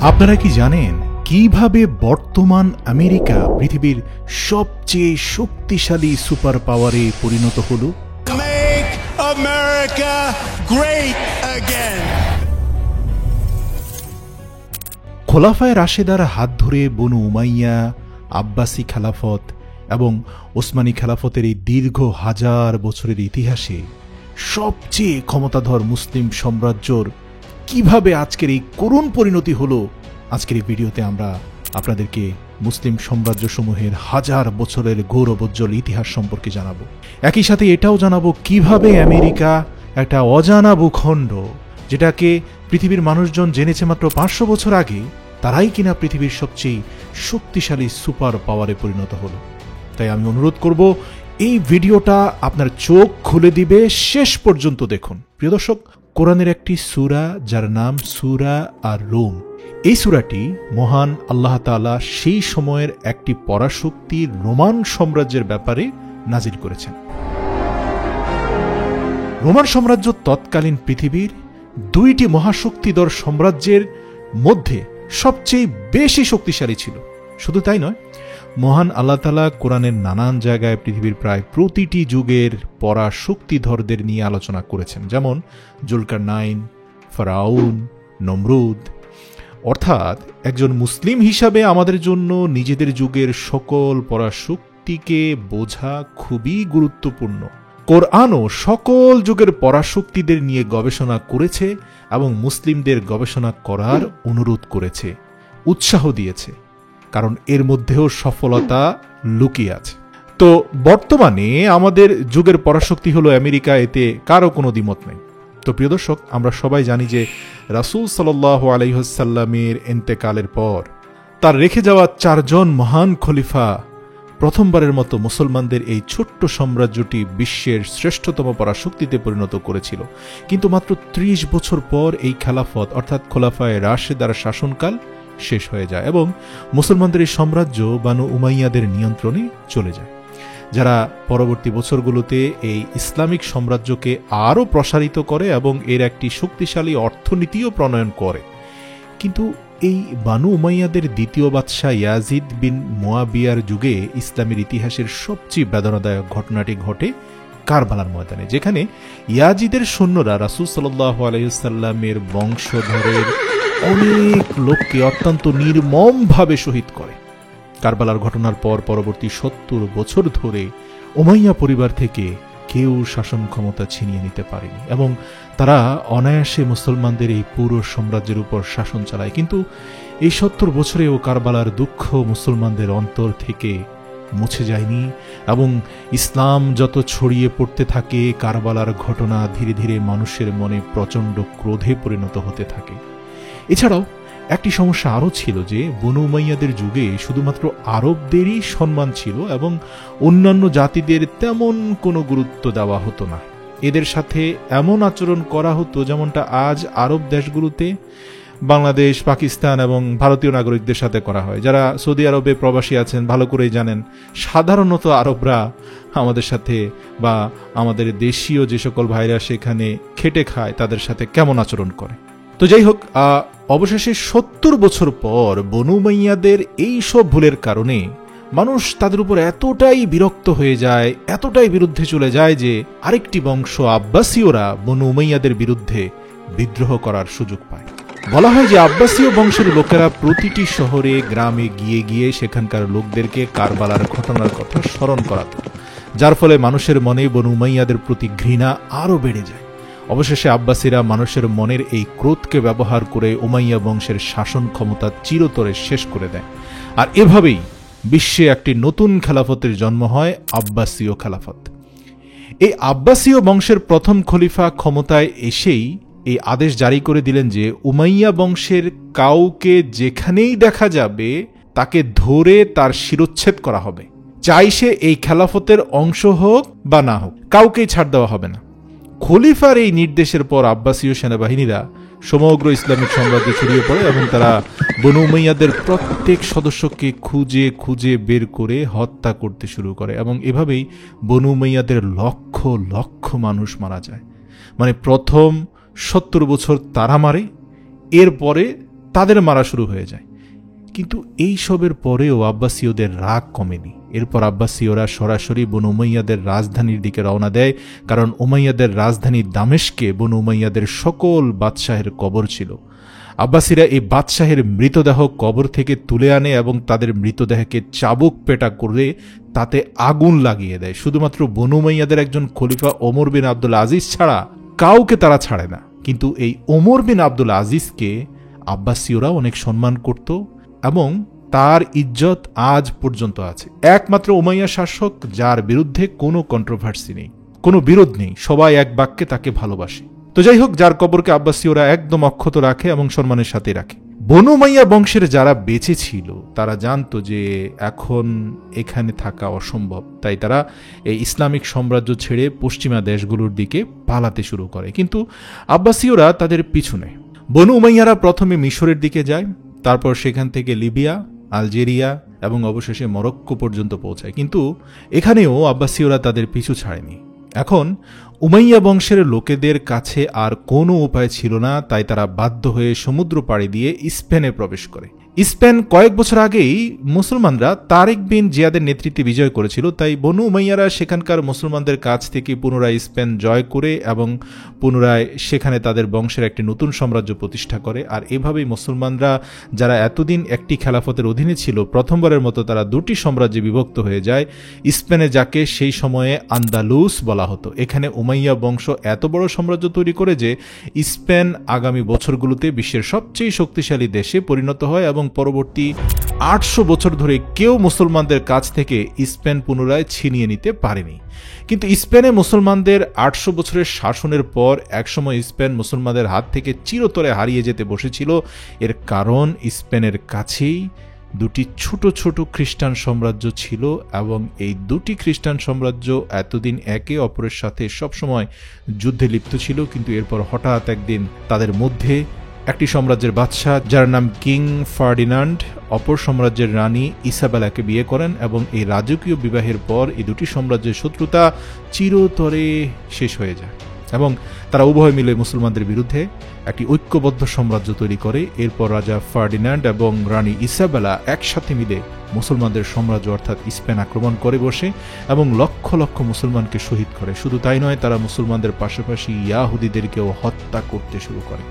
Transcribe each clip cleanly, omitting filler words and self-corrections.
আপনারা কি জানেন কিভাবে বর্তমান আমেরিকা পৃথিবীর সবচেয়ে শক্তিশালী সুপার পাওয়ারে পরিণত হলো? Make America great again. খোলাফায়ে রাশেদার হাত ধরে বনু উমাইয়া, আব্বাসি খেলাফত এবং ওসমানী খেলাফতের এই দীর্ঘ হাজার বছরের ইতিহাসে সবচেয়ে ক্ষমতাধর মুসলিম সাম্রাজ্যর কিভাবে আজকের এই করুণ পরিণতি হলো, আজকের এই ভিডিওতে আমরা আপনাদেরকে মুসলিম সাম্রাজ্যসমূহের হাজার বছরের গৌরবোজ্জ্বল ইতিহাস সম্পর্কে জানাবো। একই সাথে এটাও জানাবো কিভাবে আমেরিকা একটা অজানা ভূখণ্ড, যেটাকে পৃথিবীর মানুষজন জেনেছে মাত্র 500 বছর আগে, তারাই কিনা পৃথিবীর সবচেয়ে শক্তিশালী সুপার পাওয়ারে পরিণত হলো। তাই আমি অনুরোধ করব এই ভিডিওটা আপনার চোখ খুলে দিবে, শেষ পর্যন্ত দেখুন। প্রিয় দর্শক, কোরআনের একটি সূরা যার নাম সূরা আর-রুম, এই সূরাটি মহান আল্লাহ তাআলা সেই সময়ের একটি পরাশক্তি রোমান সাম্রাজ্যের ব্যাপারে নাজিল করেছেন। রোমান সাম্রাজ্য তৎকালীন পৃথিবীর দুইটি মহাশক্তিধর সাম্রাজ্যের মধ্যে সবচেয়ে বেশি শক্তিশালী ছিল। শুধু তাই নয়, মহান আল্লাহ তাআলা কোরআনের নানান জায়গায় পৃথিবীর প্রায় প্রতিটি যুগের পরাশক্তিধরদের নিয়ে আলোচনা করেছেন, যেমন জুলকারনাইন, ফারাউন, নমরুদ। অর্থাৎ একজন মুসলিম হিসাবে আমাদের জন্য নিজেদের যুগের সকল পরাশক্তিকে বোঝা খুবই গুরুত্বপূর্ণ। কোরআনও সকল যুগের পরাশক্তিদের নিয়ে গবেষণা করেছে এবং মুসলিমদের গবেষণা করার অনুরোধ করেছে, উৎসাহ দিয়েছে, কারণ এর মধ্যেও সফলতা লুকিয়ে আছে। তো বর্তমানে আমাদের যুগের পরাশক্তি হলো আমেরিকা, এতে কারো কোনো দ্বিমত নেই। তো প্রিয় দর্শক, আমরা সবাই জানি যে রাসূল সাল্লাল্লাহু আলাইহি ওয়াসাল্লামের ইন্তেকালের পর তার রেখে যাওয়া 4 জন মহান খলিফা প্রথমবারের মতো মুসলমানদের এই ছোট্ট সাম্রাজ্যটি বিশ্বের শ্রেষ্ঠতম পরাশক্তিতে পরিণত করেছিল। কিন্তু মাত্র 30 বছর পর এই খেলাফত অর্থাৎ খোলাফায়ে রাশেদার শাসনকাল শেষ হয়ে যায় এবং মুসলমানদের এই সাম্রাজ্য বানু উমাইয়াদের নিয়ন্ত্রণে চলে যায়, যারা পরবর্তী বছরগুলোতে এই ইসলামিক সাম্রাজ্যকে আরও প্রসারিত করে এবং এর একটি শক্তিশালী অর্থনীতিও প্রণয়ন করে। কিন্তু এই বানু উমাইয়াদের দ্বিতীয় বাদশাহ ইয়াজিদ বিন মুয়াবিয়ার যুগে ইসলামের ইতিহাসের সবচেয়ে বেদনাদায়ক ঘটনাটি ঘটে কারবালার ময়দানে, যেখানে ইয়াজিদের সৈন্যরা রাসূল সাল্লাল্লাহু আলাইহি ওয়াসাল্লামের বংশধরের অনেক লোককে অত্যন্ত নির্মমভাবে শহীদ করে। কারবালার ঘটনার পর পরবর্তী 70 বছর ধরে উমাইয়া পরিবার থেকে কেউ শাসন ক্ষমতা ছিনিয়ে নিতে পারেনি এবং তারা অনায়াসে মুসলমানদের এই পুরো সাম্রাজ্যের উপর শাসন চালায়। কিন্তু এই 70 বছরেও কারবালার দুঃখ মুসলমানদের অন্তর থেকে মুছে যায়নি এবং ইসলাম যত ছড়িয়ে পড়তে থাকে, কারবালার ঘটনা ধীরে ধীরে মানুষের মনে প্রচণ্ড ক্রোধে পরিণত হতে থাকে। এছাড়াও একটি সমস্যা আরও ছিল যে বনু উমাইয়াদের যুগে শুধুমাত্র আরবদেরই সম্মান ছিল এবং অন্যান্য জাতিদের তেমন কোনো গুরুত্ব দেওয়া হতো না। এদের সাথে এমন আচরণ করা হতো যেমনটা আজ আরব দেশগুলোতে বাংলাদেশ, পাকিস্তান এবং ভারতীয় নাগরিকদের সাথে করা হয়। যারা সৌদি আরবে প্রবাসী আছেন ভালো করেই জানেন, সাধারণত আরবরা আমাদের সাথে বা আমাদের দেশীয় যে সকল ভাইরা সেখানে খেটে খায় তাদের সাথে কেমন আচরণ করে। তো যাই হোক, অবশেষে 70 বছর পর বনু উমাইয়াদের এই সব ভুলের কারণে মানুষ তাদের উপর এতটাই বিরক্ত হয়ে যায়, এতটাই বিরুদ্ধে চলে যায় যে আরেকটি বংশ আব্বাসীয়রা বনু উমাইয়াদের বিরুদ্ধে বিদ্রোহ করার সুযোগ পায়। বলা হয় যে আব্বাসীয় বংশের লোকেরা প্রতিটি শহরে গ্রামে গিয়ে গিয়ে সেখানকার লোকদেরকে কারবালার ঘটনার কথা স্মরণ করাত, যার ফলে মানুষের মনে বনু উমাইয়াদের প্রতি ঘৃণা আরও বেড়ে যায়। অবশেষে আব্বাসীরা মানুষের মনের এই ক্রোধকে ব্যবহার করে উমাইয়া বংশের শাসন ক্ষমতা চিরতরে শেষ করে দেয়। আর এভাবেই বিশ্বে একটি নতুন খেলাফতের জন্ম হয়, আব্বাসীয় খেলাফত। এই আব্বাসীয় বংশের প্রথম খলিফা ক্ষমতায় এসেই এই আদেশ জারি করে দিলেন যে উমাইয়া বংশের কাউকে যেখানেই দেখা যাবে তাকে ধরে তার শিরচ্ছেদ করা হবে, চাই সে এই খেলাফতের অংশ হোক বা না হোক, কাউকেই ছাড় দেওয়া হবে না। খলিফার এই নির্দেশের পর আব্বাসীয় সেনাবাহিনীরা সমগ্র ইসলামিক সাম্রাজ্যে ছড়িয়ে পড়ে এবং তারা বনু উমাইয়াদের প্রত্যেক সদস্যকে খুঁজে খুঁজে বের করে হত্যা করতে শুরু করে এবং এভাবেই বনু উমাইয়াদের লক্ষ লক্ষ মানুষ মারা যায়। মানে প্রথম 70 বছর তারা মারে, এরপরে তাদের মারা শুরু হয়ে যায়। কিন্তু এই সবের পরেও আব্বাসীয়দের রাগ কমেনি। এরপর আব্বাসীয়রা সরাসরি বনু উমাইয়াদের রাজধানীর দিকে রওনা দেয়, কারণ উমাইয়াদের রাজধানী দামেস্কে বনু উমাইয়াদের সকল বাদশাহের কবর ছিল। আব্বাসীরা এই বাদশাহের মৃতদেহ কবর থেকে তুলে আনে এবং তাদের মৃতদেহকে চাবুক পেটা করে তাতে আগুন লাগিয়ে দেয়। শুধুমাত্র বনু উমাইয়াদের একজন খলিফা ওমর বিন আব্দুল আজিজ ছাড়া কাউকে তারা ছাড়ে না। কিন্তু এই ওমর বিন আব্দুল আজিজকে আব্বাসীয়রা অনেক সম্মান করত এবং তার ইজ্জত আজ পর্যন্ত আছে। একমাত্র উমাইয়া শাসক যার বিরুদ্ধে কোনো কন্ট্রোভার্সি নেই, কোনো বিরোধ নেই, সবাই এক বাক্যে তাকে ভালোবাসে। তো যাই হোক, যার কবরকে আব্বাসীয়রা একদম অক্ষত রাখে এবং সম্মানের সাথে রাখে। বনু উমাইয়া বংশের যারা বেঁচে ছিল তারা জানতো যে এখন এখানে থাকা অসম্ভব, তাই তারা এই ইসলামিক সাম্রাজ্য ছেড়ে পশ্চিমা দেশগুলোর দিকে পালাতে শুরু করে। কিন্তু আব্বাসীয়রা তাদের পিছু নেয়। বনু উমাইয়ারা প্রথমে মিশরের দিকে যায়, তারপর সেখান থেকে লিবিয়া, আলজেরিয়া এবং অবশেষে মরক্কো পর্যন্ত পৌঁছায়। কিন্তু এখানেও আব্বাসীয়রা তাদের পিছু ছাড়েনি। এখন উমাইয়া বংশের লোকেদের কাছে আর কোনো উপায় ছিল না, তাই তারা বাধ্য হয়ে সমুদ্র পাড়ি দিয়ে স্পেনে প্রবেশ করে। স্পেন কয়েক বছর আগেই মুসলমানরা তারেক বিন জিয়াদের নেতৃত্বে বিজয় করেছিল, তাই বনু উমাইয়ারা সেখানকার মুসলমানদের কাছ থেকে পুনরায় স্পেন জয় করে এবং পুনরায় সেখানে তাদের বংশের একটি নতুন সাম্রাজ্য প্রতিষ্ঠা করে। আর এভাবেই মুসলমানরা যারা এতদিন একটি খেলাফতের অধীনে ছিল, প্রথমবারের মতো তারা দুটি সাম্রাজ্যে বিভক্ত হয়ে যায়। স্পেনে যাকে সেই সময়ে আন্দালুস বলা হতো। এখানে উমাইয়া বংশ এত বড় সাম্রাজ্য তৈরি করে যে স্পেন আগামী বছরগুলোতে বিশ্বের সবচেয়ে শক্তিশালী দেশে পরিণত হয় এবং পরবর্তী 800 বছর ধরে কেউ মুসলমানদের কাছ থেকে স্পেন পুনরায় ছিনিয়ে নিতে পারেনি। কিন্তু স্পেনে মুসলমানদের 800 বছরের শাসনের পর একসময় স্পেন মুসলমানদের হাত থেকে চিরতরে হারিয়ে যেতে বসেছিল। এর কারণ স্পেনের কাছেই দুটি ছোট ছোট খ্রিস্টান সাম্রাজ্য ছিল এবং এই দুটি খ্রিস্টান সাম্রাজ্য এতদিন একে অপরের সাথে সবসময় যুদ্ধে লিপ্ত ছিল। কিন্তু এরপর হঠাৎ একদিন তাদের মধ্যে একটি সাম্রাজ্যের বাদশাহ, যার নাম কিং ফার্ডিনান্ড, অপর সাম্রাজ্যের রানী ইসাবেলাকে বিয়ে করেন এবং এই রাজকীয় বিবাহের পর এই দুটি সাম্রাজ্যের শত্রুতা চিরতরে শেষ হয়ে যায় এবং তারা উভয় মিলে মুসলমানদের বিরুদ্ধে একটি ঐক্যবদ্ধ সাম্রাজ্য তৈরি করে। এরপর রাজা ফার্ডিনান্ড এবং রানী ইসাবেলা একসাথে মিলে মুসলমানদের সাম্রাজ্য অর্থাৎ স্পেন আক্রমণ করে বসে এবং লক্ষ লক্ষ মুসলমানকে শহীদ করে। শুধু তাই নয়, তারা মুসলমানদের পাশাপাশি ইয়াহুদিদেরকেও হত্যা করতে শুরু করে।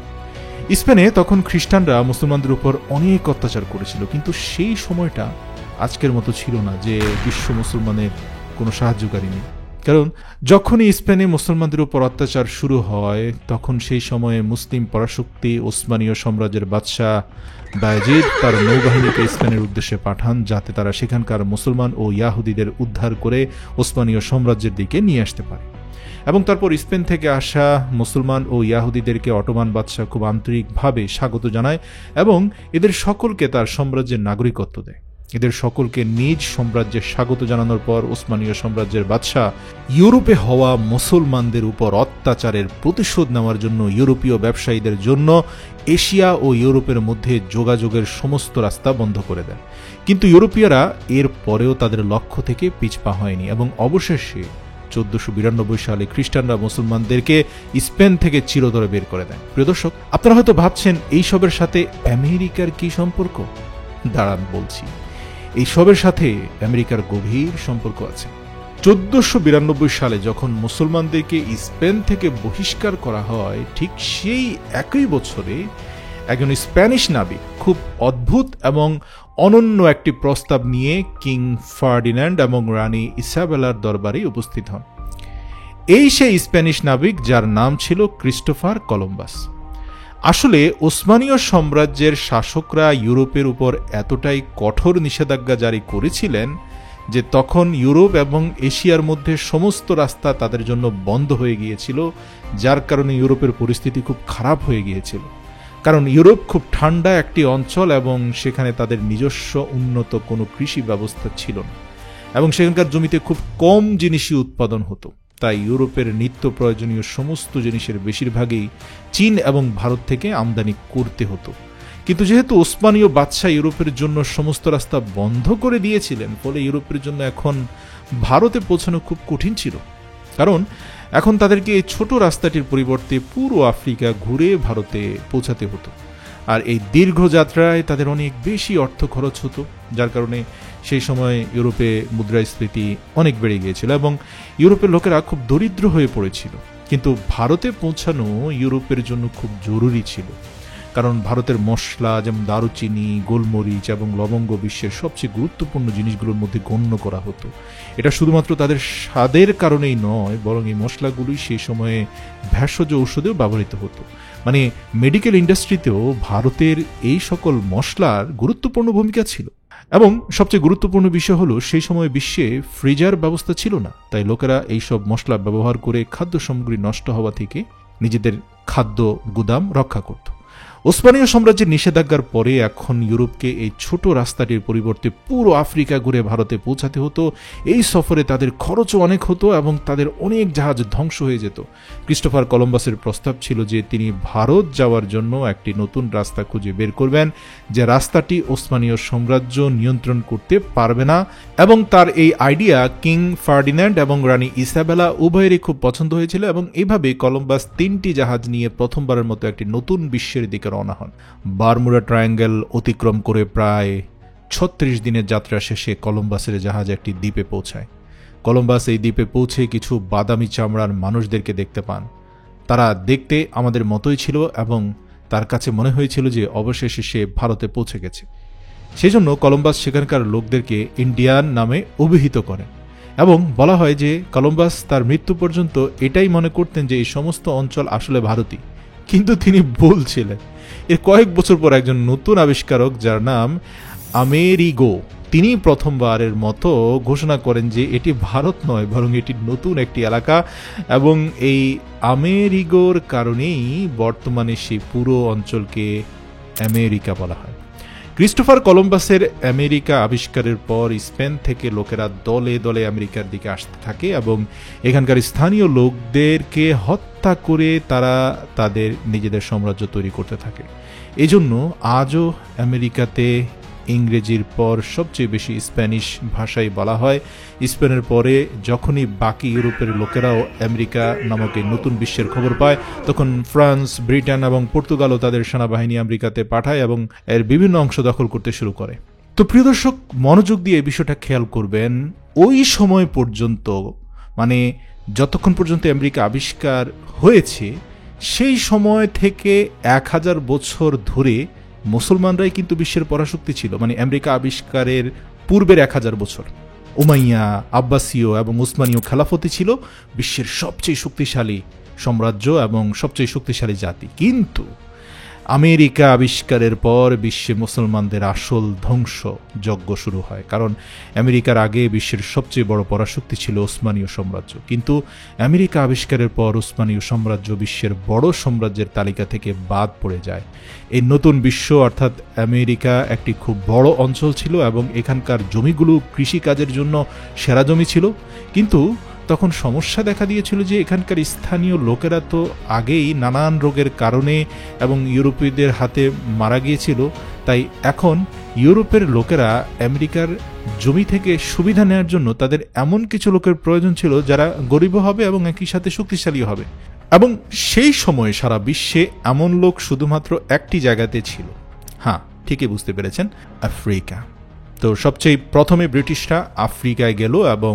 স্পেনে তখন খ্রিস্টানরা মুসলমানদের উপর অনেক অত্যাচার করেছিল, কিন্তু সেই সময়টা আজকের মতো ছিল না যে বিশ্ব মুসলমানের কোনো সাহায্যকারী নেই। কারণ যখনই স্পেনে মুসলমানদের উপর অত্যাচার শুরু হয় তখন সেই সময়ে মুসলিম পরাশক্তি ওসমানীয় সাম্রাজ্যের বাদশাহ বায়েজিদ তার নৌবাহিনীকে স্পেনের উদ্দেশ্যে পাঠান, যাতে তারা সেখানকার মুসলমান ও ইয়াহুদিদের উদ্ধার করে ওসমানীয় সাম্রাজ্যের দিকে নিয়ে আসতে পারে। এবং তারপর স্পেন থেকে আসা মুসলমান ও ইয়াহুদিদেরকে অটোমান বাদশাহ খুব আন্তরিকভাবে স্বাগত জানায় এবং এদের সকলকে তার সাম্রাজ্যের নাগরিকত্ব দেয়। এদের সকলকে নিজ সাম্রাজ্যে স্বাগত জানানোর পর ওসমানীয় সাম্রাজ্যের বাদশাহ ইউরোপে হওয়া মুসলমানদের উপর অত্যাচারের প্রতিশোধ নেওয়ার জন্য ইউরোপীয় ব্যবসায়ীদের জন্য এশিয়া ও ইউরোপের মধ্যে যোগাযোগের সমস্ত রাস্তা বন্ধ করে দেয়। কিন্তু ইউরোপীয়রা এর পরেও তাদের লক্ষ্য থেকে পিছপা হয়নি এবং অবশেষে 1492 সালে খ্রিস্টানরা মুসলমানদেরকে স্পেন থেকে চিরতরে বের করে দেয়। প্রিয় দর্শক, আপনারা হয়তো ভাবছেন এই সবের সাথে আমেরিকার কি সম্পর্ক? দাঁড়ান বলছি। এই সবের সাথে আমেরিকার গভীর সম্পর্ক আছে। 1492 সালে যখন মুসলমানদেরকে স্পেন থেকে বহিষ্কার করা হয়, ঠিক সেই একই বছরে একজন স্প্যানিশ নাবিক খুব অদ্ভুত এবং অনন্য একটি প্রস্তাব নিয়ে কিং ফার্ডিনান্ড এবং রানী ইসাবেলার দরবারে উপস্থিত হন। এই সেই স্প্যানিশ নাবিক যার নাম ছিল ক্রিস্টোফার কলম্বাস। আসলে ওসমানীয় সাম্রাজ্যের শাসকরা ইউরোপের উপর এতটাই কঠোর নিষেধাজ্ঞা জারি করেছিলেন যে তখন ইউরোপ এবং এশিয়ার মধ্যে সমস্ত রাস্তা তাদের জন্য বন্ধ হয়ে গিয়েছিল, যার কারণে ইউরোপের পরিস্থিতি খুব খারাপ হয়ে গিয়েছিল। কারণ ইউরোপ খুব ঠান্ডা একটি অঞ্চল এবং সেখানে তাদের নিজস্ব উন্নত কোনো কৃষি ব্যবস্থা ছিল না এবং সেখানকার জমিতে খুব কম জিনিসই উৎপাদন হতো। তাই ইউরোপের নিত্য প্রয়োজনীয় সমস্ত জিনিসের বেশিরভাগই চীন এবং ভারত থেকে আমদানি করতে হতো। কিন্তু যেহেতু ওসমানীয় বাদশাহ ইউরোপের জন্য সমস্ত রাস্তা বন্ধ করে দিয়েছিলেন, ফলে ইউরোপের জন্য এখন ভারতে পৌঁছানো খুব কঠিন ছিল। কারণ এখন তাদেরকে এই ছোট রাস্তাটির পরিবর্তে পুরো আফ্রিকা ঘুরে ভারতে পৌঁছাতে হতো। আর এই দীর্ঘ যাত্রায় তাদের অনেক বেশি অর্থ খরচ হতো, যার কারণে সেই সময় ইউরোপে মুদ্রাস্ফীতি অনেক বেড়ে গিয়েছিল এবং ইউরোপের লোকেরা খুব দরিদ্র হয়ে পড়েছিল। কিন্তু ভারতে পৌঁছানো ইউরোপের জন্য খুব জরুরি ছিল, কারণ ভারতের মশলা যেমন দারুচিনি, গোলমরিচ এবং লবঙ্গ বিশ্বের সবচেয়ে গুরুত্বপূর্ণ জিনিসগুলোর মধ্যে গণ্য করা হতো। এটা শুধুমাত্র তাদের স্বাদের কারণেই নয়, বরং এই মশলাগুলোই সেই সময়ে ভেষজ ঔষধেও ব্যবহৃত হতো। মানে মেডিকেল ইন্ডাস্ট্রিতেও ভারতের এই সকল মশলার গুরুত্বপূর্ণ ভূমিকা ছিল। এবং সবচেয়ে গুরুত্বপূর্ণ বিষয় হলো সেই সময় বিশ্বে ফ্রিজার ব্যবস্থা ছিল না, তাই লোকেরা এইসব মশলা ব্যবহার করে খাদ্য সামগ্রী নষ্ট হওয়া থেকে নিজেদের খাদ্য গুদাম রক্ষা করত। ওসমানীয় সাম্রাজ্যের নিষেধাজ্ঞার পরে এখন ইউরোপকে এই ছোট রাস্তাটির পরিবর্তে পুরো আফ্রিকা ঘুরে ভারতে পৌঁছাতে হতো। এই সফরে তাদের খরচও অনেক হতো এবং তাদের অনেক জাহাজ ধ্বংস হয়ে যেত। ক্রিস্টোফার কলম্বাসের প্রস্তাব ছিল যে তিনি ভারত যাওয়ার জন্য একটি নতুন রাস্তা খুঁজে বের করবেন, যে রাস্তাটি ওসমানীয় সাম্রাজ্য নিয়ন্ত্রণ করতে পারবে না। এবং তার এই আইডিয়া কিং ফার্ডিন্যান্ড এবং রানী ইসাবেলা উভয়েরই খুব পছন্দ হয়েছিল এবং এইভাবে কলম্বাস 3টি জাহাজ নিয়ে প্রথমবারের মতো একটি নতুন বিশ্বের দিকে রওনা হন। বারমুডা ট্রায়াঙ্গেল অতিক্রম করে প্রায় 36 দিনের যাত্রা শেষে কলম্বাসের জাহাজ একটি দ্বীপে পৌঁছায়। কলম্বাস এই দ্বীপে পৌঁছে কিছু বাদামি চামড়ার মানুষদেরকে দেখতে পান। তারা দেখতে আমাদের মতোই ছিল এবং তার কাছে মনে হয়েছিল যে অবশেষে সে ভারতে পৌঁছে গেছে। সেজন্য কলম্বাস সেখানকার লোকদেরকে ইন্ডিয়ান নামে অভিহিত করেন এবং বলা হয় যে কলম্বাস তার মৃত্যু পর্যন্ত এটাই মনে করতেন যে এই সমস্ত অঞ্চল আসলে ভারতই, কিন্তু তিনি ভুল ছিলেন। এর কয়েক বছর পর একজন নতুন আবিষ্কারক যার নাম আমেরিগো, তিনি প্রথমবারের মতো ঘোষণা করেন যে এটি ভারত নয়, বরং এটি নতুন একটি এলাকা এবং এই আমেরিগোর কারণেই বর্তমানে সেই পুরো অঞ্চলকে আমেরিকা বলা হয়। ক্রিস্টোফার কলম্বাসের আমেরিকা আবিষ্কারের পর স্পেন থেকে লোকেরা দলে দলে আমেরিকার দিকে আসতে থাকে এবং এখানকার স্থানীয় লোকদেরকে হত্যা করে তারা তাদের নিজেদের সাম্রাজ্য তৈরি করতে থাকে। এজন্য আজও আমেরিকাতে ইংরেজির পর সবচেয়ে বেশি স্প্যানিশ ভাষাই বলা হয়। স্পেনের পরে যখনই বাকি ইউরোপের লোকেরাও আমেরিকা নামক এই নতুন বিশ্বের খবর পায়, তখন ফ্রান্স, ব্রিটেন এবং পর্তুগালও তাদের সেনাবাহিনী আমেরিকাতে পাঠায় এবং এর বিভিন্ন অংশ দখল করতে শুরু করে। তো প্রিয় দর্শক, মনোযোগ দিয়ে এই বিষয়টা খেয়াল করবেন। ওই সময় পর্যন্ত, মানে যতক্ষণ পর্যন্ত আমেরিকা আবিষ্কার হয়েছে, সেই সময় থেকে 1000 বছর ধরে মুসলমানরাই কিন্তু বিশ্বের পরাশক্তি ছিল। মানে আমেরিকা আবিষ্কারের পূর্বের 1000 বছর উমাইয়া, আব্বাসীয় এবং উসমানীয় খেলাফতি ছিল বিশ্বের সবচেয়ে শক্তিশালী সাম্রাজ্য এবং সবচেয়ে শক্তিশালী জাতি। কিন্তু আমেরিকা আবিষ্কারের পর বিশ্বে মুসলমানদের আসল ধ্বংস যজ্ঞ শুরু হয়, কারণ আমেরিকার আগে বিশ্বের সবচেয়ে বড় পরাশক্তি ছিল ওসমানীয় সাম্রাজ্য। কিন্তু আমেরিকা আবিষ্কারের পর ওসমানীয় সাম্রাজ্য বিশ্বের বড় সাম্রাজ্যের তালিকা থেকে বাদ পড়ে যায়। এই নতুন বিশ্ব অর্থাৎ আমেরিকা একটি খুব বড় অঞ্চল ছিল এবং এখানকার জমিগুলো কৃষিকাজের জন্য সেরা জমি ছিল। কিন্তু তখন সমস্যা দেখা দিয়েছিল যে এখানকার স্থানীয় লোকেরা তো আগেই নানান রোগের কারণে এবং ইউরোপীয়দের হাতে মারা গিয়েছিল। তাই এখন ইউরোপের লোকেরা আমেরিকার জমি থেকে সুবিধা নেওয়ার জন্য তাদের এমন কিছু লোকের প্রয়োজন ছিল যারা গরিব হবে এবং একই সাথে শক্তিশালী হবে। এবং সেই সময়ে সারা বিশ্বে এমন লোক শুধুমাত্র একটি জায়গাতে ছিল। হ্যাঁ, ঠিকই বুঝতে পেরেছেন, আফ্রিকা। তো সবচেয়ে প্রথমে ব্রিটিশরা আফ্রিকায় গেল এবং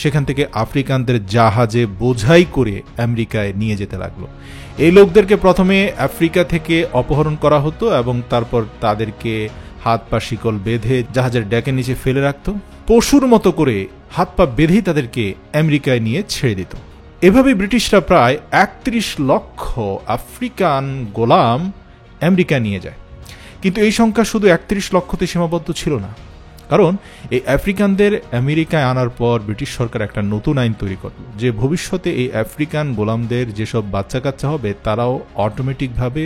সেখান থেকে আফ্রিকানদের জাহাজে বোঝাই করে আমেরিকায় নিয়ে যেতে লাগলো। এই লোকদেরকে প্রথমে আফ্রিকা থেকে অপহরণ করা হতো এবং তারপর তাদেরকে হাত পা শিকল বেঁধে জাহাজের ডেকের নিচে ফেলে রাখত। পশুর মতো করে হাত পা বেঁধেই তাদেরকে আমেরিকায় নিয়ে ছেড়ে দিত। এভাবে ব্রিটিশরা প্রায় 31 লক্ষ আফ্রিকান গোলাম আমেরিকায় নিয়ে যায়। কিন্তু এই সংখ্যা শুধু 31 লক্ষতে সীমাবদ্ধ ছিল না, কারণ এই আফ্রিকানদের আমেরিকায় আনার পর ব্রিটিশ সরকার একটা নতুন আইন তৈরি করল যে ভবিষ্যতে এই আফ্রিকান গোলামদের যেসব বাচ্চা কাচ্চা হবে তারাও অটোমেটিকভাবে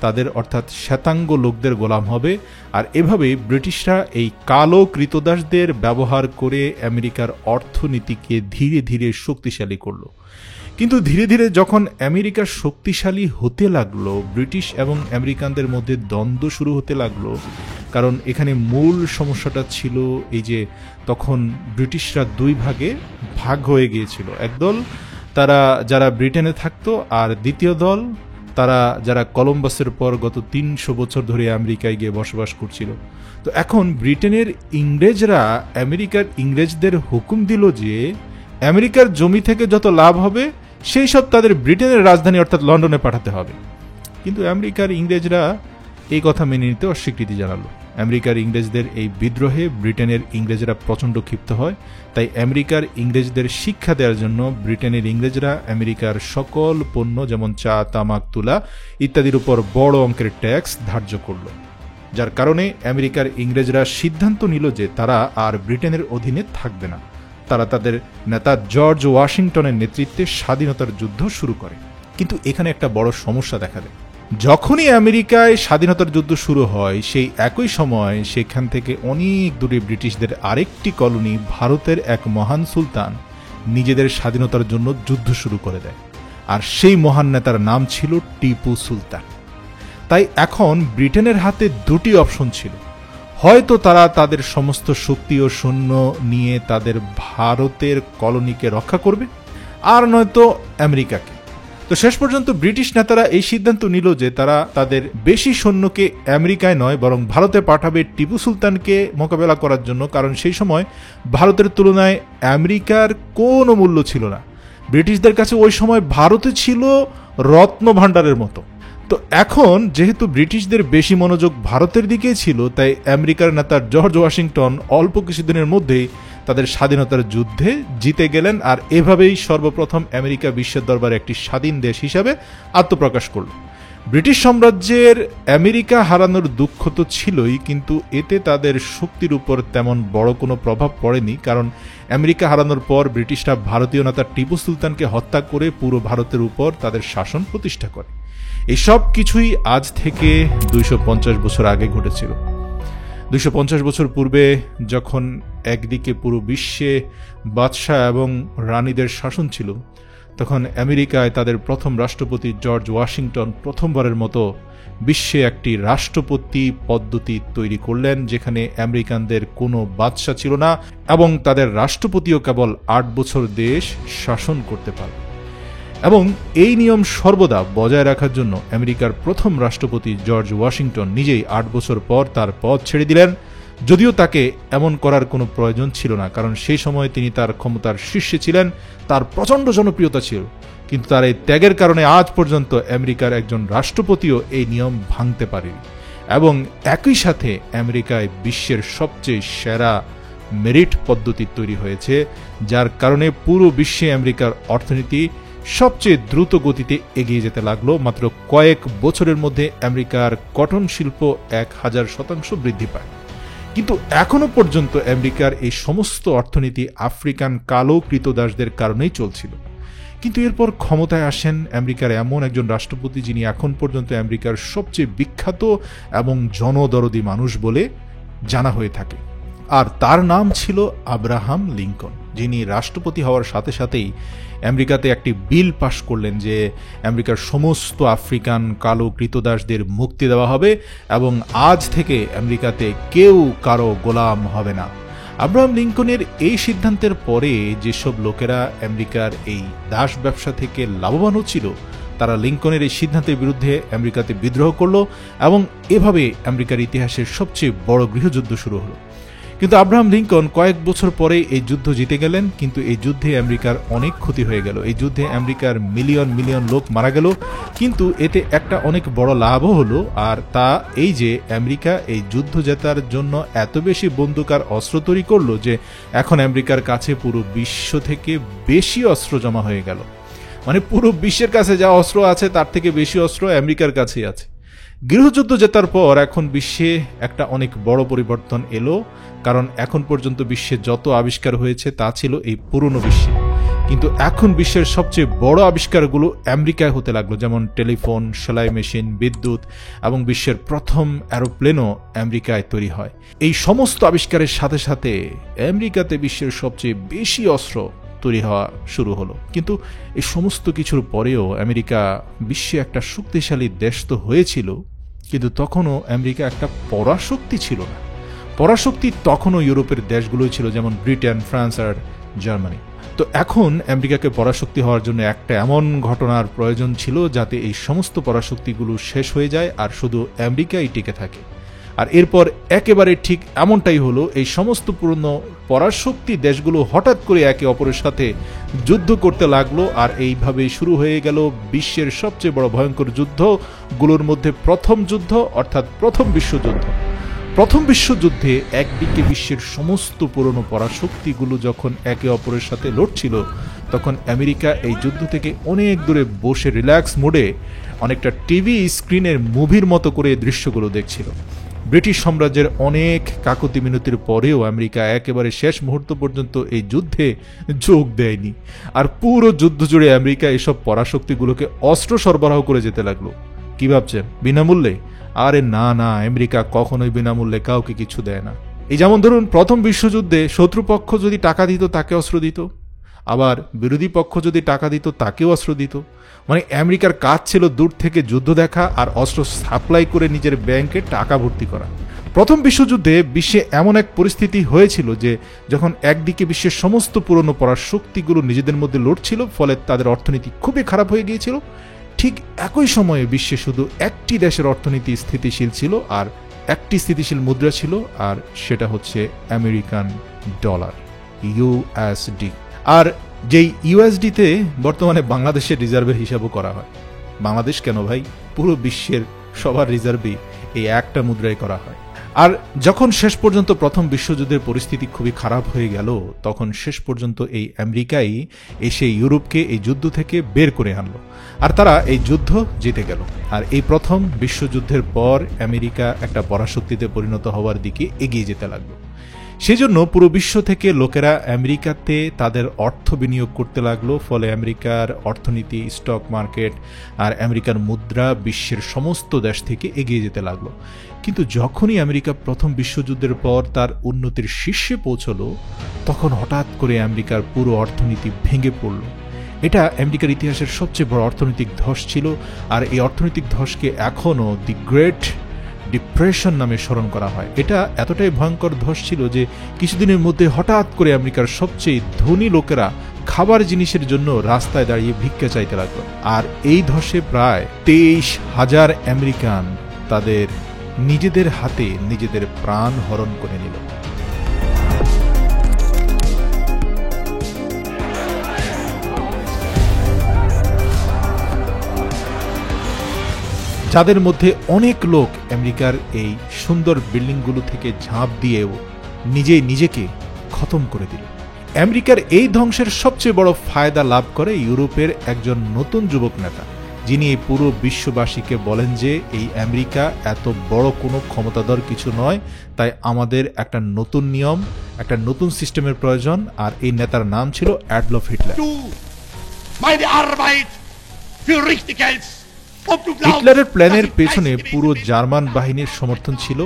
তাদের অর্থাৎ শ্বেতাঙ্গ লোকদের গোলাম হবে। আর এভাবে ব্রিটিশরা এই কালো কৃতদাসদের ব্যবহার করে আমেরিকার অর্থনীতিকে ধীরে ধীরে শক্তিশালী করলো। কিন্তু ধীরে ধীরে যখন আমেরিকা শক্তিশালী হতে লাগলো, ব্রিটিশ এবং আমেরিকানদের মধ্যে দ্বন্দ্ব শুরু হতে লাগলো। কারণ এখানে মূল সমস্যাটা ছিল এই যে তখন ব্রিটিশরা দুই ভাগে ভাগ হয়ে গিয়েছিল। একদল তারা যারা ব্রিটেনে থাকতো আর দ্বিতীয় দল তারা যারা কলম্বাসের পর গত 300 বছর ধরে আমেরিকায় গিয়ে বসবাস করছিল। তো এখন ব্রিটেনের ইংরেজরা আমেরিকার ইংরেজদের হুকুম দিল যে আমেরিকার জমি থেকে যত লাভ হবে সেই সব তাদের ব্রিটেনের রাজধানী অর্থাৎ লন্ডনে পাঠাতে হবে। কিন্তু আমেরিকার ইংরেজরা এই কথা মেনে নিতে অস্বীকৃতি জানালো। আমেরিকার ইংরেজদের এই বিদ্রোহে ব্রিটেনের ইংরেজরা প্রচণ্ড ক্ষিপ্ত হয়। তাই আমেরিকার ইংরেজদের শিক্ষা দেওয়ার জন্য ব্রিটেনের ইংরেজরা আমেরিকার সকল পণ্য যেমন চা, তামাক, তুলা ইত্যাদির উপর বড় অঙ্কের ট্যাক্স ধার্য করল, যার কারণে আমেরিকার ইংরেজরা সিদ্ধান্ত নিল যে তারা আর ব্রিটেনের অধীনে থাকবে না। তারা তাদের নেতা জর্জ ওয়াশিংটনের নেতৃত্বে স্বাধীনতার যুদ্ধ শুরু করে। কিন্তু এখানে একটা বড় সমস্যা দেখা দেয়। যখনই আমেরিকায় স্বাধীনতার যুদ্ধ শুরু হয় সেই একই সময় সেখান থেকে অনেক দূরে ব্রিটিশদের আরেকটি কলোনি ভারতের এক মহান সুলতান নিজেদের স্বাধীনতার জন্য যুদ্ধ শুরু করে দেয়, আর সেই মহান নেতার নাম ছিল টিপু সুলতান। তাই এখন ব্রিটেনের হাতে দুটি অপশন ছিল, হয়তো তারা তাদের সমস্ত শক্তি ও সৈন্য নিয়ে তাদের ভারতের কলোনিকে রক্ষা করবে, আর নয়তো আমেরিকাকে। তো শেষ পর্যন্ত ব্রিটিশ নেতারা এই সিদ্ধান্ত নিল যে তারা তাদের বেশি সৈন্যকে আমেরিকায় নয় বরং ভারতে পাঠাবে টিপু সুলতানকে মোকাবেলা করার জন্য, কারণ সেই সময় ভারতের তুলনায় আমেরিকার কোনো মূল্য ছিল না। ব্রিটিশদের কাছে ওই সময় ভারতে ছিল রত্ন ভাণ্ডারের মতো। তো এখন যেহেতু ব্রিটিশদের বেশি মনোযোগ ভারতের দিকেই ছিল, তাই আমেরিকার নেতা জর্জ ওয়াশিংটন অল্প কিছুদিনের মধ্যেই তাদের স্বাধীনতার যুদ্ধে জিতে গেলেন, আর এভাবেই সর্বপ্রথম আমেরিকা বিশ্বের দরবারে একটি স্বাধীন দেশ হিসাবে আত্মপ্রকাশ করল। ব্রিটিশ সাম্রাজ্যের আমেরিকা হারানোর দুঃখ তো ছিলই, কিন্তু এতে তাদের শক্তির উপর তেমন বড় কোনো প্রভাব পড়েনি, কারণ আমেরিকা হারানোর পর ব্রিটিশরা ভারতীয় নেতা টিপু সুলতানকে হত্যা করে পুরো ভারতের উপর তাদের শাসন প্রতিষ্ঠা করে। এই সব কিছুই আজ থেকে 250 বছর আগে ঘটেছিল। 250 বছর পূর্বে যখন একদিকে পুরো বিশ্বে বাদশাহ এবং রানীদের শাসন ছিল, তখন আমেরিকায় তাদের প্রথম রাষ্ট্রপতি জর্জ ওয়াশিংটন প্রথমবারের মতো বিশ্বে একটি রাষ্ট্রপতি পদ্ধতি তৈরি করলেন, যেখানে আমেরিকানদের কোনো বাদশাহ ছিল না এবং তাদের রাষ্ট্রপতিও কেবল 8 বছর দেশ শাসন করতে পারে। এবং এই নিয়ম সর্বদা বজায় রাখার জন্য আমেরিকার প্রথম রাষ্ট্রপতি জর্জ ওয়াশিংটন নিজেই 8 বছর পর তার পদ ছেড়ে দিলেন, যদিও তাকে এমন করার কোনো প্রয়োজন ছিল না, কারণ সেই সময় তিনি তার ক্ষমতার শীর্ষে ছিলেন, তার প্রচণ্ড জনপ্রিয়তা ছিল। কিন্তু তার এই ত্যাগের কারণে আজ পর্যন্ত আমেরিকার একজন রাষ্ট্রপতিও এই নিয়ম ভাঙতে পারেনি। এবং একই সাথে আমেরিকায় বিশ্বের সবচেয়ে সেরা মেরিট পদ্ধতি তৈরি হয়েছে, যার কারণে পুরো বিশ্বে আমেরিকার অর্থনীতি সবচেয়ে দ্রুত গতিতে এগিয়ে যেতে লাগলো। মাত্র কয়েক বছরের মধ্যে আমেরিকার কটন শিল্প 1000% বৃদ্ধি পায়। কিন্তু এখনো পর্যন্ত আমেরিকার এই সমস্ত অর্থনীতি আফ্রিকান কালো কৃতদাসদের কারণেই চলছিল। কিন্তু এরপর ক্ষমতায় আসেন আমেরিকার এমন একজন রাষ্ট্রপতি যিনি এখন পর্যন্ত আমেরিকার সবচেয়ে বিখ্যাত এবং জনদরদি মানুষ বলে জানা হয়ে থাকে, আর তার নাম ছিল আব্রাহাম লিঙ্কন, যিনি রাষ্ট্রপতি হওয়ার সাথে সাথেই আমেরিকাতে একটি বিল পাশ করলেন যে আমেরিকার সমস্ত আফ্রিকান কালো কৃতদাসদের মুক্তি দেওয়া হবে এবং আজ থেকে আমেরিকাতে কেউ কারো গোলাম হবে না। আব্রাহাম লিঙ্কনের এই সিদ্ধান্তের পরে যেসব লোকেরা আমেরিকার এই দাস ব্যবসা থেকে লাভবান হচ্ছিল, তারা লিঙ্কনের এই সিদ্ধান্তের বিরুদ্ধে আমেরিকাতে বিদ্রোহ করল এবং এভাবে আমেরিকার ইতিহাসের সবচেয়ে বড় গৃহযুদ্ধ শুরু হলো। কিন্তু আব্রাহাম লিঙ্কন কয়েক বছর পরে এই যুদ্ধ জিতে গেলেন, কিন্তু এই যুদ্ধে আমেরিকার অনেক ক্ষতি হয়ে গেল। এই যুদ্ধে আমেরিকার মিলিয়ন মিলিয়ন লোক মারা গেল, কিন্তু এতে একটা অনেক বড় লাভও হলো, আর তা এই যে আমেরিকা এই যুদ্ধ জেতার জন্য এত বেশি বন্দুক আর অস্ত্র তৈরি করলো যে এখন আমেরিকার কাছে পুরো বিশ্ব থেকে বেশি অস্ত্র জমা হয়ে গেল। মানে পুরো বিশ্বের কাছে যা অস্ত্র আছে তার থেকে বেশি অস্ত্র আমেরিকার কাছেই আছে। গৃহযুদ্ধ জেতার পর এখন বিশ্বে একটা অনেক বড় পরিবর্তন এলো, কারণ এখন পর্যন্ত বিশ্বে যত আবিষ্কার হয়েছে তা ছিল এই পুরনো বিশ্বে, কিন্তু এখন বিশ্বের সবচেয়ে বড় আবিষ্কারগুলো আমেরিকায় হতে লাগলো, যেমন টেলিফোন, সেলাই মেশিন, বিদ্যুৎ এবং বিশ্বের প্রথম অ্যারোপ্লেনও আমেরিকায় তৈরি হয়। এই সমস্ত আবিষ্কারের সাথে সাথে আমেরিকাতে বিশ্বের সবচেয়ে বেশি অস্ত্র তৈরি হওয়া শুরু হলো। কিন্তু এই সমস্ত কিছুর পরেও আমেরিকা বিশ্বে একটা শক্তিশালী দেশ তো হয়েছিল, কিন্তু তখনও আমেরিকা একটা পরাশক্তি ছিল না। পরাশক্তি তখনও ইউরোপের দেশগুলোই ছিল, যেমন ব্রিটেন, ফ্রান্স আর জার্মানি। তো এখন আমেরিকাকে পরাশক্তি হওয়ার জন্য একটা এমন ঘটনার প্রয়োজন ছিল যাতে এই সমস্ত পরাশক্তিগুলো শেষ হয়ে যায় আর শুধু আমেরিকাই টিকে থাকে। আর এরপর একেবারে ঠিক এমনটাই হলো, এই সমস্ত পুরনো পরাশক্তি দেশগুলো হঠাৎ করে একে অপরের সাথে যুদ্ধ করতে লাগলো, আর এইভাবেই শুরু হয়ে গেল বিশ্বের সবচেয়ে বড় ভয়ঙ্কর যুদ্ধগুলোর মধ্যে প্রথম যুদ্ধ, অর্থাৎ প্রথম বিশ্বযুদ্ধ। প্রথম বিশ্বযুদ্ধে একদিকে বিশ্বের সমস্ত পুরনো পরাশক্তিগুলো যখন একে অপরের সাথে লড়ছিল, তখন আমেরিকা এই যুদ্ধ থেকে অনেক দূরে বসে রিল্যাক্স মোডে অনেকটা টিভি স্ক্রিনের মুভির মতো করে দৃশ্যগুলো দেখছিল। ব্রিটিশ সাম্রাজ্যের অনেক কাকুতি মিনতির পরেও আমেরিকা একেবারে শেষ মুহূর্ত পর্যন্ত এই যুদ্ধে যোগ দেয়নি, আর পুরো যুদ্ধ জুড়ে আমেরিকা এসব পরাশক্তিগুলোকে অস্ত্র সরবরাহ করে যেতে লাগলো। কি ভাবছেন, বিনামূল্যে? আরে না না, আমেরিকা কখনোই বিনামূল্যে কাউকে কিছু দেয় না। এই যেমন ধরুন, প্রথম বিশ্বযুদ্ধে শত্রুপক্ষ যদি টাকা দিত তাকে অস্ত্র দিত, আবার বিরোধী পক্ষ যদি টাকা দিত তাকেও অস্ত্র দিত। মানে আমেরিকার কাজ ছিল দূর থেকে যুদ্ধ দেখা আর অস্ত্র সাপ্লাই করে নিজের ব্যাংকে টাকা ভর্তি করা। প্রথম বিশ্বযুদ্ধে বিশ্বে এমন এক পরিস্থিতি হয়েছিল যে যখন একদিকে বিশ্বের সমস্ত পুরনো পরাশক্তিগুলো নিজেদের মধ্যে লড়ছিল, ফলে তাদের অর্থনীতি খুবই খারাপ হয়ে গিয়েছিল। ঠিক একই সময়ে বিশ্বে শুধু একটি দেশের অর্থনীতি স্থিতিশীল ছিল, আর একটি স্থিতিশীল মুদ্রা ছিল, আর সেটা হচ্ছে আমেরিকান ডলার, ইউএসডি। আর যেই ইউএসডিতে বর্তমানে বাংলাদেশের রিজার্ভের হিসাবও করা হয়। বাংলাদেশ কেন ভাই, পুরো বিশ্বের সবার রিজার্ভই এই একটা মুদ্রায় করা হয়। আর যখন শেষ পর্যন্ত প্রথম বিশ্বযুদ্ধের পরিস্থিতি খুবই খারাপ হয়ে গেল, তখন শেষ পর্যন্ত এই আমেরিকাই এসে ইউরোপকে এই যুদ্ধ থেকে বের করে আনলো, আর তারা এই যুদ্ধ জিতে গেল। আর এই প্রথম বিশ্বযুদ্ধের পর আমেরিকা একটা পরাশক্তিতে পরিণত হওয়ার দিকে এগিয়ে যেতে লাগলো। সেজন্য পুরো বিশ্ব থেকে লোকেরা আমেরিকাতে তাদের অর্থ বিনিয়োগ করতে লাগলো, ফলে আমেরিকার অর্থনীতি, স্টক মার্কেট আর আমেরিকার মুদ্রা বিশ্বের সমস্ত দেশ থেকে এগিয়ে যেতে লাগলো। কিন্তু যখনই আমেরিকা প্রথম বিশ্বযুদ্ধের পর তার উন্নতির শীর্ষে পৌঁছলো, তখন হঠাৎ করে আমেরিকার পুরো অর্থনীতি ভেঙে পড়ল। এটা আমেরিকার ইতিহাসের সবচেয়ে বড় অর্থনৈতিক ধস ছিল, আর এই অর্থনৈতিক ধসকে এখনও দি গ্রেট ডিপ্রেশন নামে স্মরণ করা হয়। এটা এতটাই ভয়ঙ্কর ধস ছিল যে কিছুদিনের মধ্যে হঠাৎ করে আমেরিকার সবচেয়ে ধনী লোকেরা খাবার জিনিসের জন্য রাস্তায় দাঁড়িয়ে ভিক্ষা চাইতে লাগলো। আর এই ধসে প্রায় 23,000 আমেরিকান তাদের নিজেদের হাতে নিজেদের প্রাণ হরণ করে নিল। যাদের মধ্যে অনেক লোক আমেরিকার এই সুন্দর বিল্ডিংগুলো থেকে ঝাঁপ দিয়েও নিজেকে খতম করে দিল। আমেরিকার এই ধ্বংসের সবচেয়ে বড় ফায়দা লাভ করে ইউরোপের একজন নতুন যুবক নেতা, যিনি এই পুরো বিশ্ববাসীকে বলেন যে এই আমেরিকা এত বড় কোনো ক্ষমতাধর কিছু নয়, তাই আমাদের একটা নতুন নিয়ম, একটা নতুন সিস্টেমের প্রয়োজন। আর এই নেতার নাম ছিল অ্যাডলফ হিটলার। হিটলারের প্ল্যানের পেছনে পুরো জার্মান বাহিনীর সমর্থন ছিল,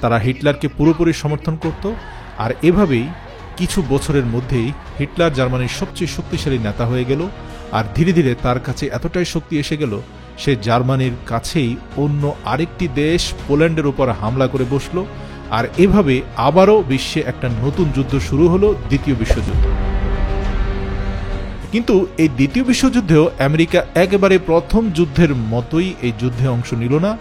তারা হিটলারকে পুরোপুরি সমর্থন করত। আর এভাবেই কিছু বছরের মধ্যেই হিটলার জার্মানির সবচেয়ে শক্তিশালী নেতা হয়ে গেল। আর ধীরে ধীরে তার কাছে এতটাই শক্তি এসে গেল, সে জার্মানির কাছেই অন্য আরেকটি দেশ পোল্যান্ডের উপর হামলা করে বসল। আর এভাবে আবারও বিশ্বে একটা নতুন যুদ্ধ শুরু হলো, দ্বিতীয় বিশ্বযুদ্ধ। কিন্তু এই দ্বিতীয় বিশ্বযুদ্ধেও আমেরিকা একেবারে প্রথম যুদ্ধের মতোই এই যুদ্ধে অংশ নিল না,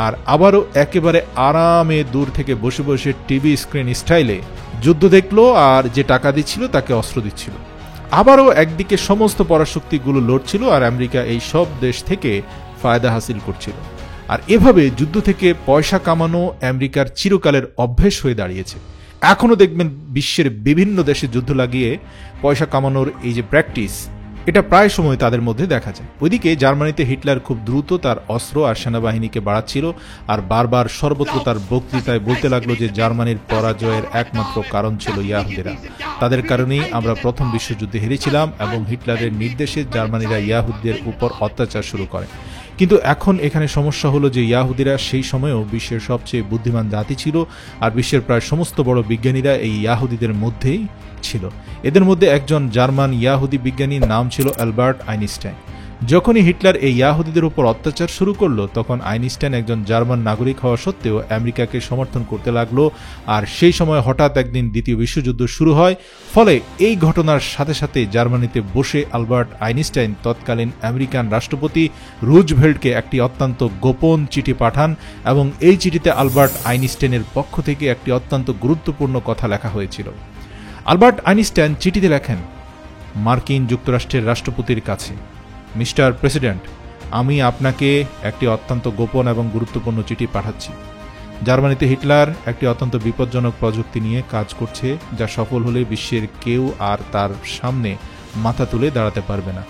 আর আবারও একেবারে আরামে দূর থেকে বসে বসে টিভি স্ক্রিন স্টাইলে যুদ্ধ দেখলো, আর যে টাকা দিচ্ছিল তাকে অস্ত্র দিচ্ছিল। আবারও একদিকে সমস্ত পরাশক্তিগুলো লড়ছিল, আর আমেরিকা এই সব দেশ থেকে ফায়দা হাসিল করছিল। আর এভাবে যুদ্ধ থেকে পয়সা কামানো আমেরিকার চিরকালের অভ্যেস হয়ে দাঁড়িয়েছে। এখনও দেখবেন বিশ্বের বিভিন্ন দেশে যুদ্ধ লাগিয়ে পয়সা কামানোর এই যে প্র্যাকটিস, এটা প্রায় সময় তাদের মধ্যে দেখা যায়। ওইদিকে জার্মানিতে হিটলার খুব দ্রুত তার অস্ত্র আর সেনাবাহিনীকে বাড়াচ্ছিল, আর বারবার সর্বত্র তার বক্তৃতায় বলতে লাগলো যে জার্মানির পরাজয়ের একমাত্র কারণ ছিল ইয়াহুদিরা। তাদের কারণেই আমরা প্রথম বিশ্বযুদ্ধে হেরেছিলাম, এবং হিটলারের নির্দেশে জার্মানিরা ইয়াহুদদের উপর অত্যাচার শুরু করে। কিন্তু এখন এখানে সমস্যা হলো যে ইয়াহুদিরা সেই সময়েও বিশ্বের সবচেয়ে বুদ্ধিমান জাতি ছিল, আর বিশ্বের প্রায় সমস্ত বড় বিজ্ঞানীরা এই ইয়াহুদিদের মধ্যেই ছিল। এদের মধ্যে একজন জার্মান ইয়াহুদি বিজ্ঞানীর নাম ছিল অ্যালবার্ট আইনস্টাইন। যখনই হিটলার এই ইয়াহুদিদের উপর অত্যাচার শুরু করলো, তখন আইনস্টাইন একজন জার্মান নাগরিক হওয়া সত্ত্বেও আমেরিকাকে সমর্থন করতে লাগলো। আর সেই সময় হঠাৎ একদিন দ্বিতীয় বিশ্বযুদ্ধ শুরু হয়। ফলে এই ঘটনার সাথে সাথে জার্মানিতে বসে আলবার্ট আইনস্টাইন তৎকালীন আমেরিকান রাষ্ট্রপতি রুজভেল্টকে একটি অত্যন্ত গোপন চিঠি পাঠান, এবং এই চিঠিতে আলবার্ট আইনস্টাইনের পক্ষ থেকে একটি অত্যন্ত গুরুত্বপূর্ণ কথা লেখা হয়েছিল। আলবার্ট আইনস্টাইন চিঠিতে লেখেন, মার্কিন যুক্তরাষ্ট্রের রাষ্ট্রপতির কাছে, মিস্টার প্রেসিডেন্ট, আমি আপনাকে একটি অত্যন্ত গোপন এবং গুরুত্বপূর্ণ চিঠি পাঠাচ্ছি। জার্মানিতে হিটলার একটি অত্যন্ত বিপজ্জনক প্রযুক্তি নিয়ে কাজ করছে, যা সফল হলে বিশ্বের কেউ আর তার সামনে মাথা তুলে দাঁড়াতে পারবে না,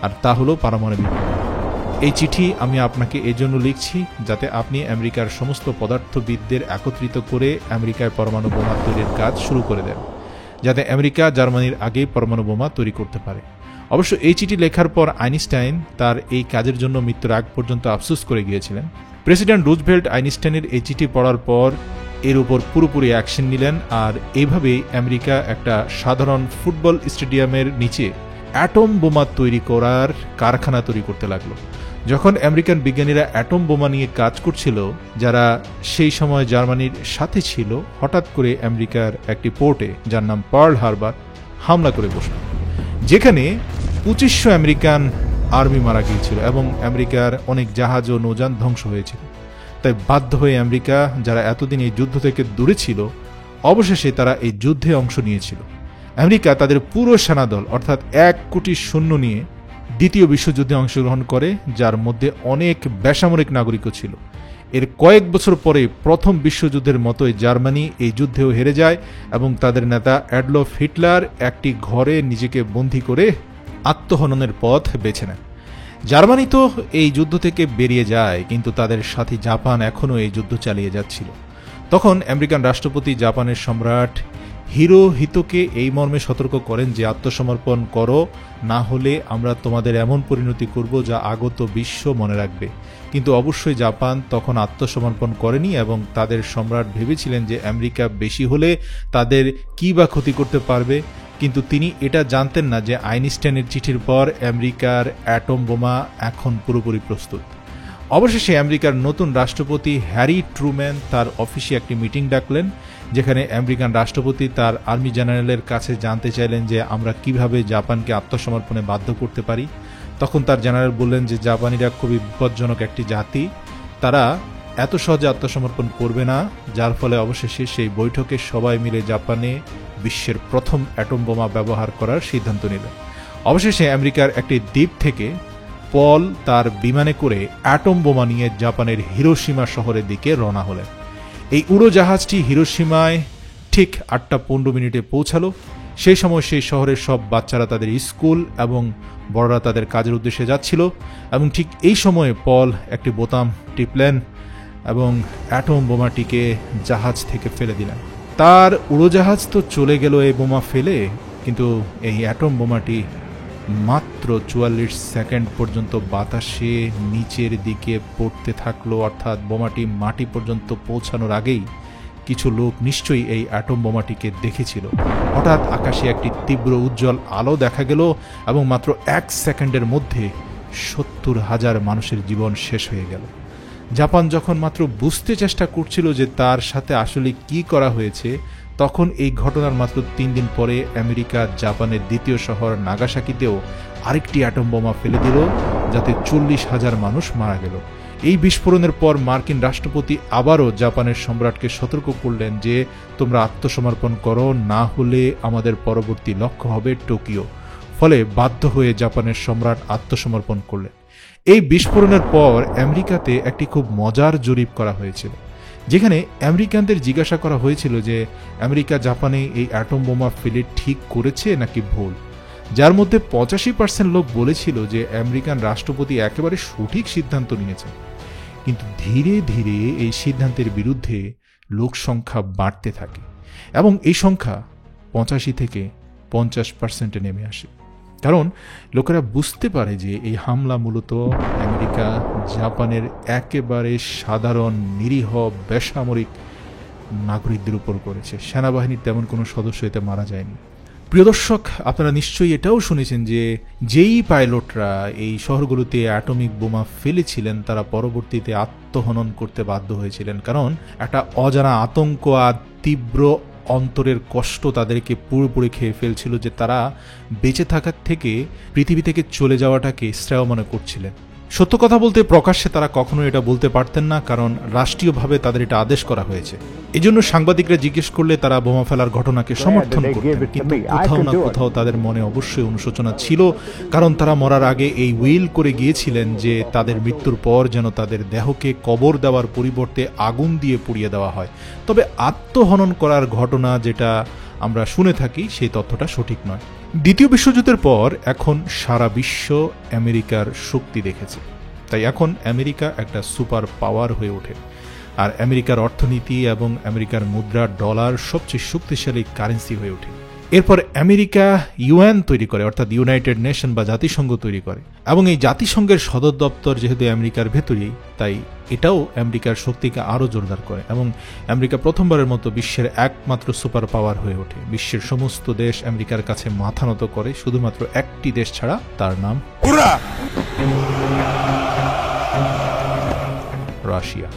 আর তা হলো পারমাণবিক বোমা। এই চিঠি আমি আপনাকে এজন্য লিখছি যাতে আপনি আমেরিকার সমস্ত পদার্থবিদদের একত্রিত করে আমেরিকায় পরমাণু বোমা তৈরির কাজ শুরু করে দেন, যাতে আমেরিকা জার্মানির আগেই পরমাণু বোমা তৈরি করতে পারে। অবশ্য এই চিঠি লেখার পর আইনস্টাইন তার এই কাজের জন্য মৃত্যুর আগ পর্যন্ত আফসোস করে গিয়েছিলেন। প্রেসিডেন্ট রুজভেল্ট আইনস্টাইনের এই চিঠি পড়ার পর এর উপর পুরোপুরি অ্যাকশন নিলেন, আর এইভাবেই আমেরিকা একটা সাধারণ ফুটবল স্টেডিয়ামের নিচে অ্যাটম বোমা তৈরি করার কারখানা তৈরি করতে লাগলো। যখন আমেরিকান বিজ্ঞানীরা অ্যাটম বোমা নিয়ে কাজ করছিল, যারা সেই সময় জার্মানির সাথে ছিল, হঠাৎ করে আমেরিকার একটি পোর্টে, যার নাম পার্ল হারবার, হামলা করে বসল, যেখানে 2500 আমেরিকান আর্মি মারা গিয়েছিল এবং আমেরিকার অনেক জাহাজ ও নৌযান ধ্বংস হয়েছিল। তাই বাধ্য হয়ে আমেরিকা, যারা এতদিন এই যুদ্ধ থেকে দূরে ছিল, অবশেষে তারা এই যুদ্ধে অংশ নিয়েছিল। আমেরিকা তাদের পুরো সেনাদল অর্থাৎ 1 কোটি সৈন্য নিয়ে দ্বিতীয় বিশ্বযুদ্ধে অংশগ্রহণ করে, যার মধ্যে অনেক বেসামরিক নাগরিকও ছিল। এর কয়েক বছর পরে প্রথম বিশ্বযুদ্ধের মতোই জার্মানি এই যুদ্ধেও হেরে যায় এবং তাদের নেতা অ্যাডলফ হিটলার একটি ঘরে নিজেকে বন্দী করে আত্মহননের পথ বেছে নেন। জার্মানি তো এই যুদ্ধ থেকে বেরিয়ে যায়, কিন্তু তাদের সাথী জাপান এখনও এই যুদ্ধ চালিয়ে যাচ্ছিল। তখন আমেরিকান রাষ্ট্রপতি জাপানের সম্রাট হিরোহিতোকে এই মর্মে সতর্ক করেন যে আত্মসমর্পণ করো, না হলে আমরা তোমাদের এমন পরিণতি করব যা আগত বিশ্ব মনে রাখবে। কিন্তু অবশ্যই জাপান তখন আত্মসমর্পণ করেনি এবং তাদের সম্রাট ভেবেছিলেন যে আমেরিকা বেশি হলে তাদের কী বা ক্ষতি করতে পারবে, কিন্তু তিনি এটা জানতেন না যে আইনস্টাইনের চিঠির পর আমেরিকার অ্যাটম বোমা এখন পুরোপুরি প্রস্তুত। অবশেষে আমেরিকার নতুন রাষ্ট্রপতি হ্যারি ট্রুম্যান তার অফিসে একটি মিটিং ডাকলেন, যেখানে আমেরিকান রাষ্ট্রপতি তার আর্মি জেনারেলের কাছে জানতে চাইলেন যে আমরা কিভাবে জাপানকে আত্মসমর্পণে বাধ্য করতে পারি। তখন তার জেনারেল বললেন যে জাপানিরা খুবই বিপজ্জনক একটি জাতি, তারা এত সহজে আত্মসমর্পণ করবে না, যার ফলে অবশেষে সেই বৈঠকে সবাই মিলে জাপানে বিশ্বের প্রথম অ্যাটম বোমা ব্যবহার করার সিদ্ধান্ত নিলেন। অবশেষে আমেরিকার একটি দ্বীপ থেকে পল তার বিমানে করে অ্যাটম বোমা নিয়ে জাপানের হিরোশিমা শহরের দিকে রওনা হলেন। এই উড়োজাহাজটি হিরোশিমায় ঠিক 8:15 পৌঁছালো। সেই সময় সেই শহরের সব বাচ্চারা তাদের স্কুল এবং বড়রা তাদের কাজের উদ্দেশ্যে যাচ্ছিল, এবং ঠিক এই সময়ে পল একটি বোতাম টিপলেন এবং অ্যাটম বোমাটিকে জাহাজ থেকে ফেলে দিলেন। তার উড়োজাহাজ তো চলে গেল এই বোমা ফেলে, কিন্তু এই অ্যাটম বোমাটি মাত্র 44 সেকেন্ড পর্যন্ত বাতাসে নিচের দিকে পড়তে থাকলো, অর্থাৎ বোমাটি মাটি পর্যন্ত পৌঁছানোর আগেই কিছু লোক নিশ্চয়ই এই অ্যাটম বোমাটিকে দেখেছিল। হঠাৎ আকাশে একটি তীব্র উজ্জ্বল আলো দেখা গেল এবং মাত্র 1 সেকেন্ডের মধ্যে 70,000 মানুষের জীবন শেষ হয়ে গেল। জাপান যখন মাত্র বুঝতে চেষ্টা করছিল যে তার সাথে আসলে কি করা হয়েছে, তখন এই ঘটনার মাত্র 3 দিন পরে আমেরিকা জাপানের দ্বিতীয় শহর নাগাসাকিতেও আরেকটি অ্যাটম বোমা ফেলে দিল, যাতে 40,000 মানুষ মারা গেল। এই বিস্ফোরণের পর মার্কিন রাষ্ট্রপতি আবারও জাপানের সম্রাটকে সতর্ক করলেন যে তোমরা আত্মসমর্পণ করো, না হলে আমাদের পরবর্তী লক্ষ্য হবে টোকিও। ফলে বাধ্য হয়ে জাপানের সম্রাট আত্মসমর্পণ করলেন। এই বিস্ফোরণের পর আমেরিকাতে একটি খুব মজার জরিপ করা হয়েছিল, যেখানে আমেরিকানদের জিজ্ঞাসা করা হয়েছিল যে আমেরিকা জাপানে এই অ্যাটম বোমা ফেলে ঠিক করেছে নাকি ভুল, যার মধ্যে 85% লোক বলেছিল যে আমেরিকান রাষ্ট্রপতি একেবারে সঠিক সিদ্ধান্ত নিয়েছেন। কিন্তু ধীরে ধীরে এই সিদ্ধান্তের বিরুদ্ধে লোক সংখ্যা বাড়তে থাকে এবং এই সংখ্যা 85 থেকে 50% নেমে আসে, কারণ লোকেরা বুঝতে পারে যে এই হামলা মূলত আমেরিকা জাপানের একেবারে সাধারণ নিরীহ বেসামরিক নাগরিকদের উপর করেছে। সেনাবাহিনীর তেমন কোনো সদস্য এতে মারা যায়নি। প্রিয় দর্শক, আপনারা নিশ্চয়ই এটাও শুনেছেন যে যেই পাইলটরা এই শহরগুলোতে অ্যাটমিক বোমা ফেলেছিলেন তারা পরবর্তীতে আত্মহনন করতে বাধ্য হয়েছিলেন, কারণ একটা অজানা আতঙ্ক আর তীব্র অন্তরের কষ্ট তাদেরকে পুরোপুরি খেয়ে ফেলছিল যে তারা বেঁচে থাকার থেকে পৃথিবী থেকে চলে যাওয়াটাকে শ্রেয় মনে করছিলেন। সত্য কথা বলতে প্রকাশ্যে তারা কখনো এটা বলতে পারতেন না, কারণ রাষ্ট্রীয়ভাবে তাদের এটা আদেশ করা হয়েছে। এজন্য সাংবাদিকরা জিজ্ঞেস করলে তারা বোমা ফেলার ঘটনাকে সমর্থন করতেন, কিন্তু কোথাও না কোথাও তাদের মনে অবশ্যই অনুশোচনা ছিল, কারণ তারা মরার আগে এই উইল করে গিয়েছিলেন যে তাদের মৃত্যুর পর যেন তাদের দেহকে কবর দেওয়ার পরিবর্তে আগুন দিয়ে পুড়িয়ে দেওয়া হয়। তবে আত্মহনন করার ঘটনা যেটা আমরা শুনে থাকি সেই তথ্যটা সঠিক নয়। দ্বিতীয় বিশ্বযুদ্ধের পর এখন সারা বিশ্ব আমেরিকার শক্তি দেখেছে, তাই এখন আমেরিকা একটা সুপার পাওয়ার হয়ে ওঠে। আর আমেরিকার অর্থনীতি এবং আমেরিকার মুদ্রা ডলার সবচেয়ে শক্তিশালী কারেন্সি হয়ে ওঠে। এরপর আমেরিকা ইউএন তৈরি করে, অর্থাৎ ইউনাইটেড নেশন বা জাতিসংঘ তৈরি করে, এবং এই জাতিসংঘের সদর দপ্তর যেহেতু আমেরিকার ভেতরেই, তাই এটাও আমেরিকার শক্তিকে আরও জোরদার করে এবং আমেরিকা প্রথমবারের মতো বিশ্বের একমাত্র সুপার পাওয়ার হয়ে ওঠে। বিশ্বের সমস্ত দেশ আমেরিকার কাছে মাথা নত করে, শুধুমাত্র একটি দেশ ছাড়া, তার নাম রাশিয়া।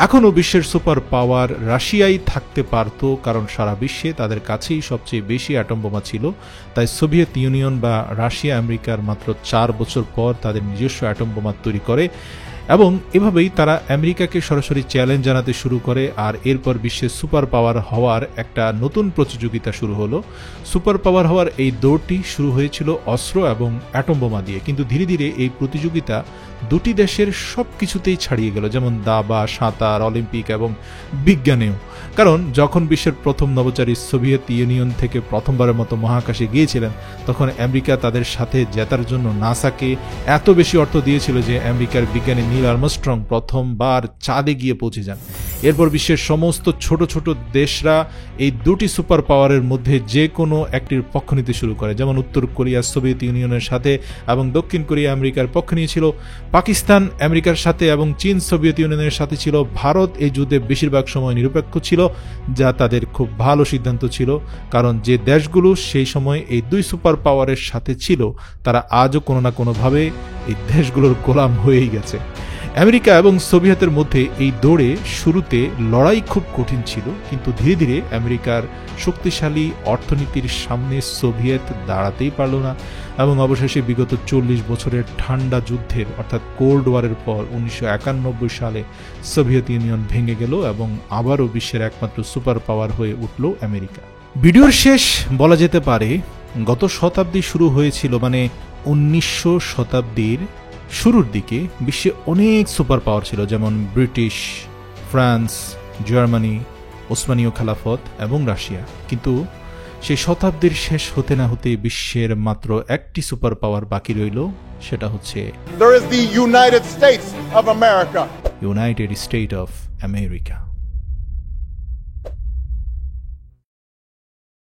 এখনও বিশ্বের সুপার পাওয়ার রাশিয়াই থাকতে পারত, কারণ সারা বিশ্বে তাদের কাছেই সবচেয়ে বেশি অ্যাটম বোমা ছিল। তাই সোভিয়েত ইউনিয়ন বা রাশিয়া আমেরিকার মাত্র 4 বছর পর তাদের নিজস্ব অ্যাটম বোমা তৈরি করে এবং এভাবেই তারা আমেরিকাকে সরাসরি চ্যালেঞ্জ জানাতে শুরু করে। আর এরপর বিশ্বের সুপার পাওয়ার হওয়ার একটা নতুন প্রতিযোগিতা শুরু হলো। সুপার পাওয়ার হওয়ার এই দৌড়টি শুরু হয়েছিল অস্ত্র এবং অ্যাটম বোমা দিয়ে, কিন্তু ধীরে ধীরে এই প্রতিযোগিতা দুটি দেশের সব কিছুতেই ছাড়িয়ে গেল, যেমন দাবা, সাঁতার, অলিম্পিক এবং বিজ্ঞানেও। কারণ যখন বিশ্বের প্রথম নভোচারী সোভিয়েত ইউনিয়ন থেকে প্রথমবারের মতো মহাকাশে গিয়েছিলেন, তখন আমেরিকা তাদের সাথে জেতার জন্য নাসাকে এত বেশি অর্থ দিয়েছিল যে আমেরিকার বিজ্ঞানী নীল আর্মস্ট্রং প্রথমবার চাঁদে গিয়ে পৌঁছে যান। এরপর বিশ্বের সমস্ত ছোট ছোট দেশরা এই দুটি সুপার পাওয়ারের মধ্যে যে কোনো একটির পক্ষ নিতে শুরু করে, যেমন উত্তর কোরিয়া সোভিয়েত ইউনিয়নের সাথে এবং দক্ষিণ কোরিয়া আমেরিকার পক্ষ নিয়েছিল, পাকিস্তান আমেরিকার সাথে এবং চীন সোভিয়েত ইউনিয়নের সাথে ছিল। ভারত এই যুদ্ধে বেশিরভাগ সময় নিরপেক্ষ ছিল, যা তাদের খুব ভালো সিদ্ধান্ত ছিল, কারণ যে দেশগুলো সেই সময় এই দুই সুপার পাওয়ারের সাথে ছিল তারা আজও কোনো না কোনোভাবে এই দেশগুলোর গোলাম হয়েই গেছে। আমেরিকা এবং সোভিয়েতের মধ্যে এই দৌড়ে শুরুতে লড়াই খুব কঠিন ছিল, কিন্তু ধীরে ধীরে আমেরিকার শক্তিশালী অর্থনীতির সামনে সোভিয়েত দাঁড়াতেই পারল না এবং অবশেষে বিগত 40 বছরের ঠান্ডা যুদ্ধের অর্থাৎ কোল্ড ওয়ারের পর 1991 সালে সোভিয়েত ইউনিয়ন ভেঙে গেল এবং আবারও বিশ্বের একমাত্র সুপার পাওয়ার হয়ে উঠল আমেরিকা। ভিডিওর শেষ বলা যেতে পারে গত শতাব্দী শুরু হয়েছিল, মানে 1900 শতাব্দীর শুরুর দিকে বিশ্বে অনেক সুপার পাওয়ার ছিল, যেমন ব্রিটিশ, ফ্রান্স, জার্মানি, ওসমানীয় খেলাফত এবং রাশিয়া। কিন্তু সেই শতাব্দীর শেষ হতে না হতে বিশ্বের মাত্র একটি সুপার পাওয়ার বাকি রইল, সেটা হচ্ছে There is the United States of America. United state of America.